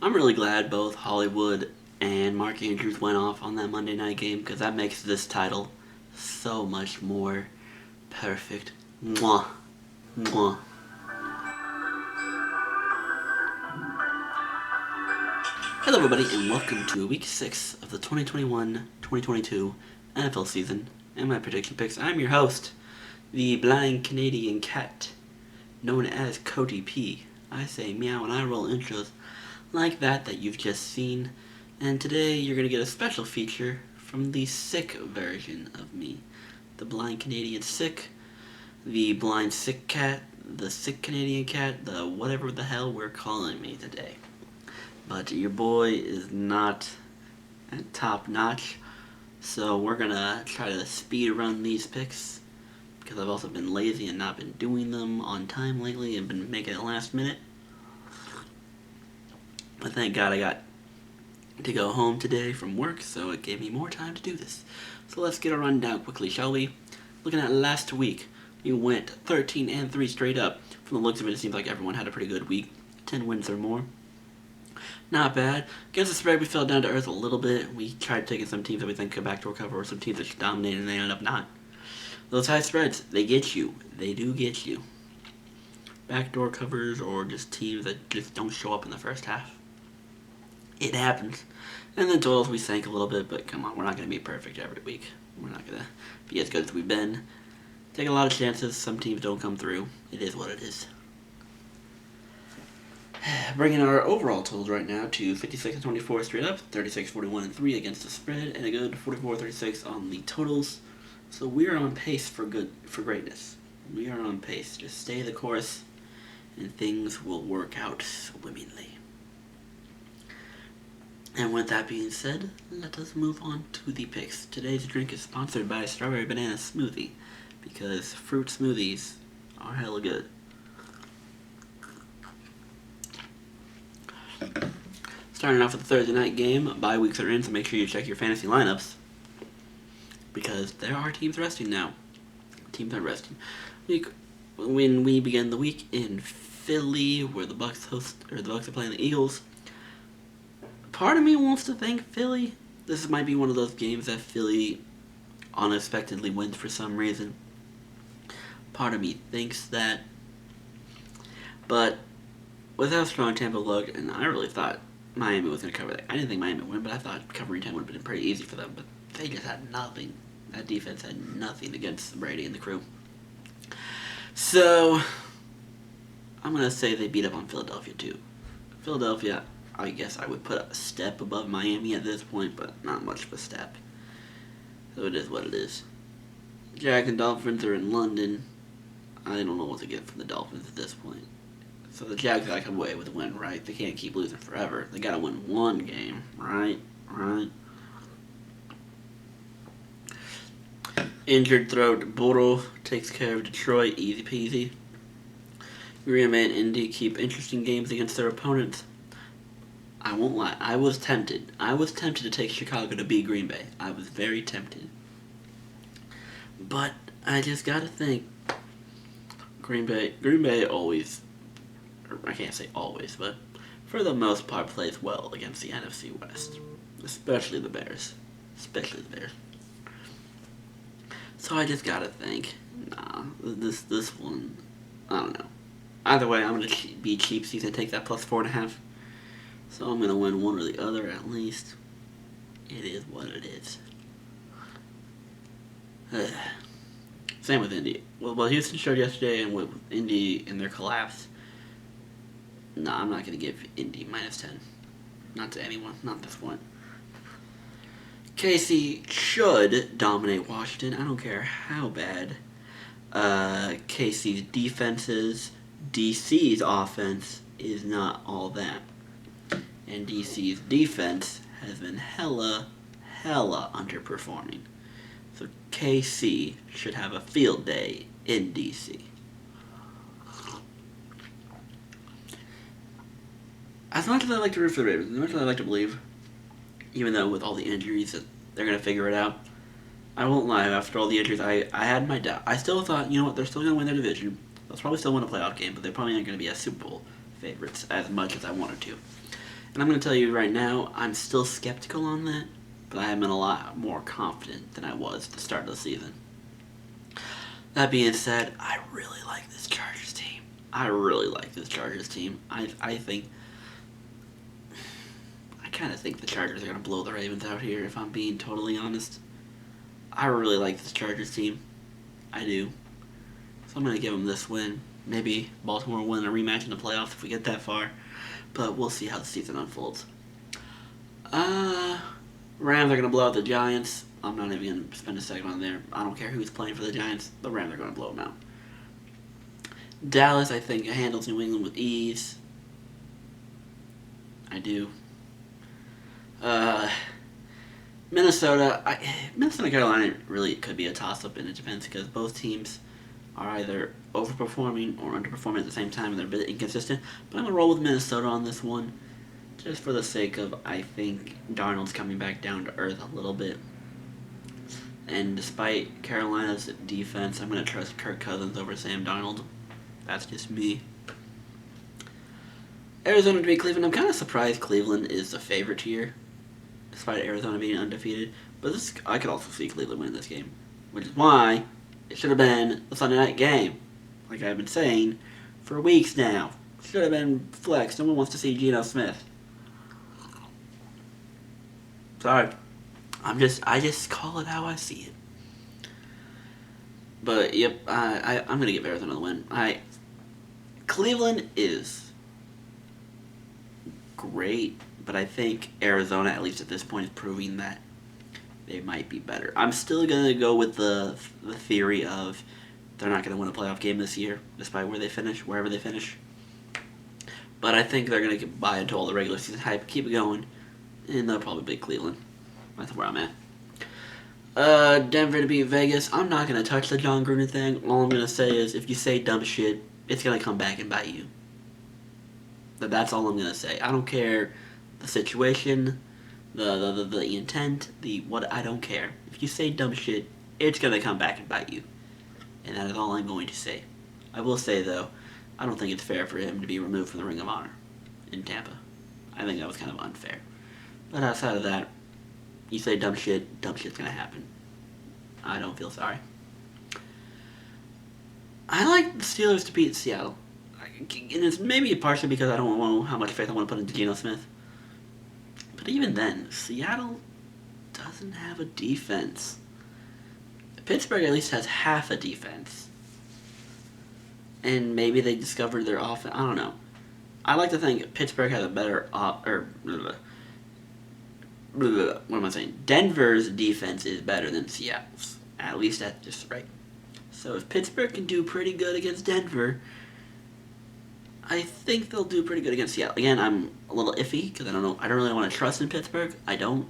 I'm really glad both Hollywood and Mark Andrews went off on that Monday night game because that makes this title so much more perfect. Mwah. Mwah. Hello everybody and welcome to week 6 of the 2021-2022 NFL season and my prediction picks. I'm your host, the blind Canadian cat, known as Cody P. I say meow and I roll intros like that you've just seen, and today you're going to get a special feature from the sick version of me. The blind Canadian sick, the blind sick cat, the sick Canadian cat, the whatever the hell we're calling me today. But your boy is not at top notch, so we're going to try to speed run these picks because I've also been lazy and not been doing them on time lately and been making it last minute. But thank God I got to go home today from work, so it gave me more time to do this. So let's get a rundown quickly, shall we? Looking at last week, we went 13-3 straight up. From the looks of it, it seems like everyone had a pretty good week. 10 wins or more. Not bad. Against the spread, we fell down to earth a little bit. We tried taking some teams that we think could backdoor cover, or some teams that should dominate, and they ended up not. Those high spreads, they get you. They do get you. Backdoor covers, or just teams that just don't show up in the first half. It happens. And then totals, we sank a little bit, but come on, we're not going to be perfect every week. We're not going to be as good as we've been. Take a lot of chances. Some teams don't come through. It is what it is. Bringing our overall totals right now to 56-24 straight up, 36-41-3 against the spread, and a good 44-36 on the totals. So we are on pace for greatness. We are on pace. Just stay the course, and things will work out swimmingly. And with that being said, let us move on to the picks. Today's drink is sponsored by Strawberry Banana Smoothie, because fruit smoothies are hella good. Starting off with the Thursday night game, bye weeks are in, so make sure you check your fantasy lineups, because there are teams resting now. Teams are resting. When we begin the week in Philly, where the Bucks are playing the Eagles. Part of me wants to thank Philly. This might be one of those games that Philly unexpectedly wins for some reason. Part of me thinks that. But with how strong Tampa looked, and I really thought Miami was going to cover that. I didn't think Miami would win, but I thought covering 10 would have been pretty easy for them. But they just had nothing. That defense had nothing against Brady and the crew. So I'm going to say they beat up on Philadelphia too. Philadelphia, I guess I would put a step above Miami at this point, but not much of a step. So it is what it is. Jags and Dolphins are in London. I don't know what to get from the Dolphins at this point. So the Jags gotta come away with a win, right? They can't keep losing forever. They gotta win one game, right? Injured throat, Burrow takes care of Detroit, easy peasy. Green Bay and Indy keep interesting games against their opponents. I won't lie, I was tempted. I was tempted to take Chicago to beat Green Bay. I was very tempted. But I just gotta think, Green Bay always, I can't say always, but for the most part plays well against the NFC West. Especially the Bears. So I just gotta think, this one, I don't know. Either way, I'm gonna be cheap season and take that plus 4.5. So I'm gonna win one or the other at least. It is what it is. Same with Indy. Well, Houston showed yesterday, and with Indy and their collapse, I'm not going to give Indy minus 10. Not to anyone. Not at this point. KC should dominate Washington. I don't care how bad KC's defense is. DC's offense is not all that. And DC's defense has been hella underperforming. So KC should have a field day in DC. As much as I like to root for the Ravens, as much as I like to believe, even though with all the injuries that they're going to figure it out, I won't lie, after all the injuries, I had my doubt. I still thought, you know what, they're still going to win their division. They'll probably still win a playoff game, but they probably aren't going to be as Super Bowl favorites as much as I wanted to. And I'm going to tell you right now, I'm still skeptical on that, but I have been a lot more confident than I was at the start of the season. That being said, I really like this Chargers team. I think, I kind of think the Chargers are going to blow the Ravens out here, if I'm being totally honest. I really like this Chargers team. I do. So I'm going to give them this win. Maybe Baltimore will win a rematch in the playoffs if we get that far. But we'll see how the season unfolds. Rams are going to blow out the Giants. I'm not even going to spend a second on there. I don't care who's playing for the Giants. The Rams are going to blow them out. Dallas, I think, handles New England with ease. I do. Minnesota, Carolina really could be a toss-up, and it depends because both teams are either overperforming or underperforming at the same time, and they're a bit inconsistent. But I'm going to roll with Minnesota on this one, just for the sake of, I think, Darnold's coming back down to earth a little bit. And despite Carolina's defense, I'm going to trust Kirk Cousins over Sam Darnold. That's just me. Arizona to beat Cleveland. I'm kind of surprised Cleveland is the favorite here, despite Arizona being undefeated. But I could also see Cleveland win this game, which is why it should have been a Sunday night game, like I've been saying for weeks now. Should have been flex. No one wants to see Geno Smith. Sorry. I just call it how I see it. But yep, I'm gonna give Arizona the win. Cleveland is great, but I think Arizona, at least at this point, is proving that they might be better. I'm still gonna go with the theory of they're not gonna win a playoff game this year, despite wherever they finish. But I think they're gonna buy into all the regular season hype, keep it going, and they'll probably beat Cleveland. That's where I'm at. Denver to beat Vegas. I'm not going to touch the John Gruden thing. All I'm going to say is if you say dumb shit, it's going to come back and bite you. That's all I'm going to say. I don't care the situation, the intent, I don't care. If you say dumb shit, it's going to come back and bite you. And that is all I'm going to say. I will say, though, I don't think it's fair for him to be removed from the Ring of Honor in Tampa. I think that was kind of unfair. But outside of that, you say dumb shit's gonna happen. I don't feel sorry. I like the Steelers to beat Seattle. And it's maybe partially because I don't know how much faith I want to put into Geno Smith. But even then, Seattle doesn't have a defense. Pittsburgh at least has half a defense. And maybe they discovered their offense. I don't know. I like to think Pittsburgh has a better what am I saying? Denver's defense is better than Seattle's. At least that's just right. So if Pittsburgh can do pretty good against Denver, I think they'll do pretty good against Seattle. Again, I'm a little iffy because I don't know. I don't really want to trust in Pittsburgh. I don't.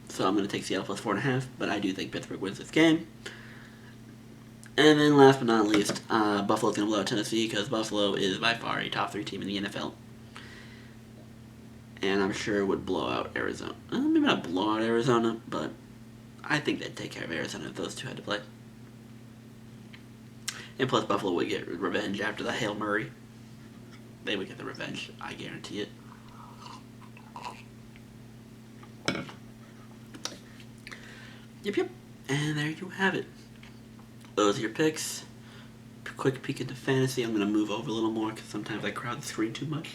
So I'm going to take Seattle plus 4.5, but I do think Pittsburgh wins this game. And then last but not least, Buffalo's going to blow out Tennessee because Buffalo is by far a top 3 team in the NFL. And I'm sure it would blow out Arizona. Maybe not blow out Arizona, but I think they'd take care of Arizona if those two had to play. And plus Buffalo would get revenge after the Hail Murray. They would get the revenge. I guarantee it. Yep. And there you have it. Those are your picks. Quick peek into fantasy. I'm going to move over a little more because sometimes I crowd the screen too much.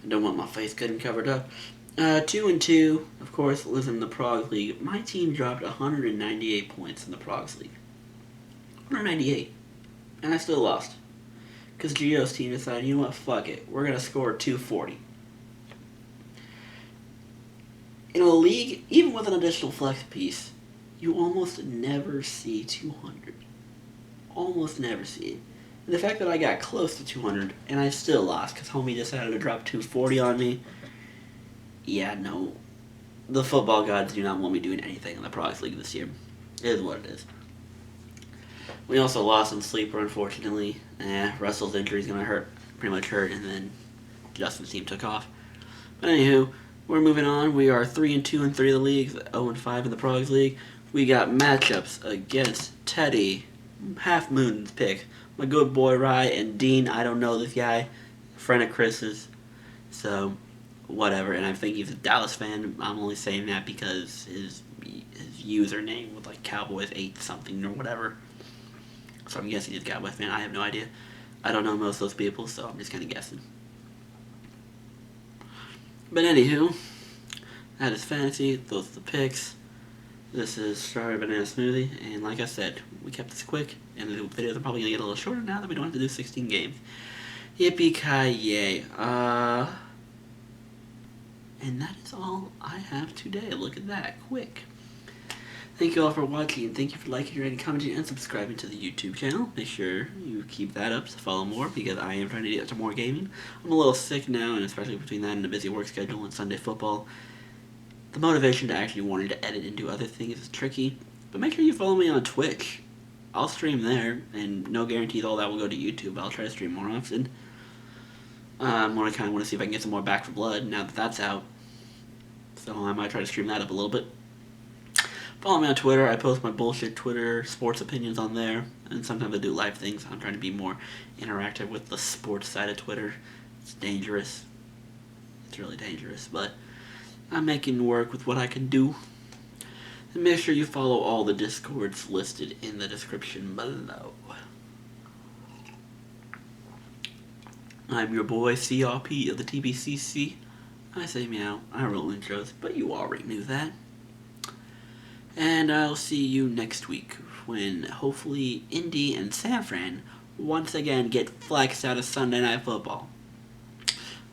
I don't want my face getting covered up. 2-2, of course, lives in the Progs League. My team dropped 198 points in the Progs League. 198. And I still lost. Because Gio's team decided, you know what, fuck it. We're going to score 240. In a league, even with an additional flex piece, you almost never see 200. Almost never see it. And the fact that I got close to 200 and I still lost because homie decided to drop 240 on me. Yeah, no. The football gods do not want me doing anything in the Progs League this year. It is what it is. We also lost in Sleeper, unfortunately. Russell's injury is going to pretty much hurt, and then Justin's team took off. But anywho, we're moving on. We are 3-2 in 3 of the leagues, 0-5 in the Progs League. We got matchups against Teddy, Half Moon's pick. My good boy Rye and Dean, I don't know this guy, friend of Chris's. So, whatever. And I think he's a Dallas fan. I'm only saying that because his username was like Cowboys 8 something or whatever. So I'm guessing he's a Cowboys fan. I have no idea. I don't know most of those people, so I'm just kind of guessing. But anywho, that is fantasy. Those are the picks. This is Strawberry Banana Smoothie, and like I said, we kept this quick, and the videos are probably going to get a little shorter now that we don't have to do 16 games. Yippee-ki-yay. And that is all I have today. Look at that, quick. Thank you all for watching, and thank you for liking, rating, commenting, and subscribing to the YouTube channel. Make sure you keep that up to follow more, because I am trying to get to more gaming. I'm a little sick now, and especially between that and a busy work schedule and Sunday football, the motivation to actually wanting to edit and do other things is tricky. But make sure you follow me on Twitch. I'll stream there, and no guarantees all that will go to YouTube. I'll try to stream more often. I kind of want to see if I can get some more Back 4 Blood now that that's out. So I might try to stream that up a little bit. Follow me on Twitter. I post my bullshit Twitter sports opinions on there. And sometimes I do live things. I'm trying to be more interactive with the sports side of Twitter. It's dangerous. It's really dangerous. But I'm making work with what I can do. And make sure you follow all the Discords listed in the description below. I'm your boy, CRP of the TBCC. I say meow. I roll intros, but you already knew that. And I'll see you next week when hopefully Indy and San Fran once again get flexed out of Sunday Night Football.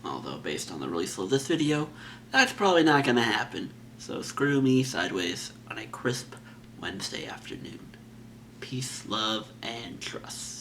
Although, based on the release of this video, that's probably not going to happen. So screw me sideways on a crisp Wednesday afternoon. Peace, love, and trust.